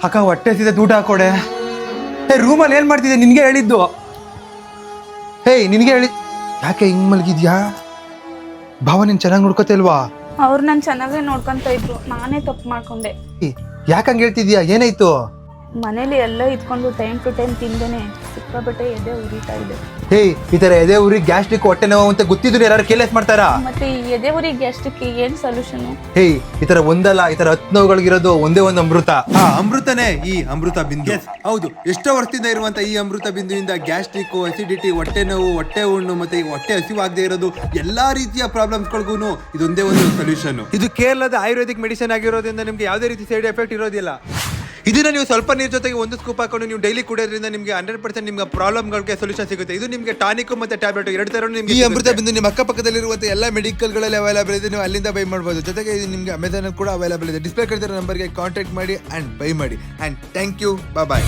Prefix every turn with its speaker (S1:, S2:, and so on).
S1: ಅಕ್ಕ ಹೊಟ್ಟೆ ಹಸಿದ ಊಟ ಹಾಕೊಡೆ. ರೂಮಲ್ಲಿ ಏನು ಮಾಡ್ತಿದ್ದೆ? ನಿನಗೆ ಹೇಳಿದ್ದು. ನಿನಗೆ ಹೇಳಿ. ಯಾಕೆ ಹಿಂಗೆ ಮಲಗಿದ್ಯಾ? ಭಾವ ನೀನು ಚೆನ್ನಾಗಿ ನೋಡ್ಕೋತಿಲ್ವಾ?
S2: ಅವ್ರು ನಾನು ಚೆನ್ನಾಗೇ ನೋಡ್ಕೊಂತ ಇದ್ರು, ನಾನೇ ತಪ್ಪು ಮಾಡ್ಕೊಂಡೆ.
S1: ಯಾಕಂಗೆ ಹೇಳ್ತಿದ್ಯಾ? ಏನಾಯ್ತು?
S2: ಮನೇಲಿ ಎಲ್ಲ ಇದ್ಕೊಂಡು ಟೈಮ್ ಟು ಟೈಮ್ ತಿಂದೇನೆ ಸಿಕ್ಕಾಬಟ್ಟೆ ಎದೆ ಉರಿತಾ ಇದೆ.
S1: ಈ ಥರ ಎದೆ ಉರಿ, ಗ್ಯಾಸ್ಟ್ರಿಕ್, ಹೊಟ್ಟೆ ನೋವು ಅಂತ ಗೊತ್ತಿದ್ರು ಯಾರು ಕೇರ್ಲೆಸ್ ಮಾಡ್ತಾರಾ?
S2: ಮತ್ತೆ ಈ ಎದೆ ಉರಿ ಗ್ಯಾಸ್ಟ್ರಿಕ್ ಏನು ಸೊಲ್ಯೂಷನ್?
S1: ಈ ಥರ ಒಂದಲ್ಲ, ಈ ಥರ 10 ನೋವುಗಳಿಗಿರೋದು ಒಂದೇ ಒಂದು ಅಮೃತ.
S3: ಅಮೃತನೇ ಈ ಅಮೃತ ಬಿಂದು. ಹೌದು, ಎಷ್ಟೋ ವರ್ಷದಿಂದ ಇರುವಂತ ಈ ಅಮೃತ ಬಿಂದುವಿಂದ ಗ್ಯಾಸ್ಟ್ರಿಕ್, ಅಸಿಡಿಟಿ, ಹೊಟ್ಟೆ ನೋವು, ಹೊಟ್ಟೆ ಹುಣ್ಣು ಮತ್ತೆ ಹೊಟ್ಟೆ ಹಸಿವಾಗದೇ ಇರೋದು ಎಲ್ಲಾ ರೀತಿಯ ಪ್ರಾಬ್ಲಮ್ಸ್ಗಳಿಗೂ ಇದೊಂದೇ ಒಂದು ಸೊಲ್ಯೂಷನ್.
S1: ಇದು ಕೇರಳದ ಆಯುರ್ವೇದಿಕ್ ಮೆಡಿಸಿನ್ ಆಗಿರೋದ್ರಿಂದ ನಿಮ್ಗೆ ಯಾವುದೇ ರೀತಿ ಸೈಡ್ ಎಫೆಕ್ಟ್ ಇರೋದಿಲ್ಲ. ಇದನ್ನ ನೀವು ಸ್ವಲ್ಪ ನೀರು ಜೊತೆಗೆ ಒಂದು ಸ್ಕೂಪ್ ಹಾಕೊಂಡು ನೀವು ಡೈಲಿ ಕುಡಿಯೋದ್ರಿಂದ ನಿಮಗೆ 100% ನಿಮ್ಗೆ ಪ್ರಾಬ್ಲಮ್ಗಳಿಗೆ ಸೊಲ್ಯೂಷನ್ ಸಿಗುತ್ತೆ. ಇದು ನಿಮಗೆ ಟಾನಿಕ್ ಮತ್ತೆ ಟ್ಯಾಬ್ಲೆಟ್ ಎರಡು ತರ ನಿಮಗೆ. ಈ ಅಮೃತ ಬಿಂದು ನಿಮ್ಮ ಅಕ್ಕಪಕ್ಕದಲ್ಲಿರುವಂಥ ಎಲ್ಲ ಮೆಡಿಕಲ್ಗಳಲ್ಲಿ ಅವೈಲೇಬಲ್ ಇದೆ, ನೀವು ಅಲ್ಲಿಂದ ಬೈ ಮಾಡ್ಬೋದು. ಜೊತೆಗೆ ಇದು ನಿಮಗೆ ಅಮೆಝಾನ್ ಕೂಡ ಅವೈಲೇಬಲ್ ಇದೆ. ಡಿಸ್ಪ್ಲೇ ಕಳಿಸಿರೋ ನಂಬರ್ಗೆ ಕಾಂಟ್ಯಾಕ್ಟ್ ಮಾಡಿ ಅಂಡ್ ಬೈ ಮಾಡಿ. And thank you, bye.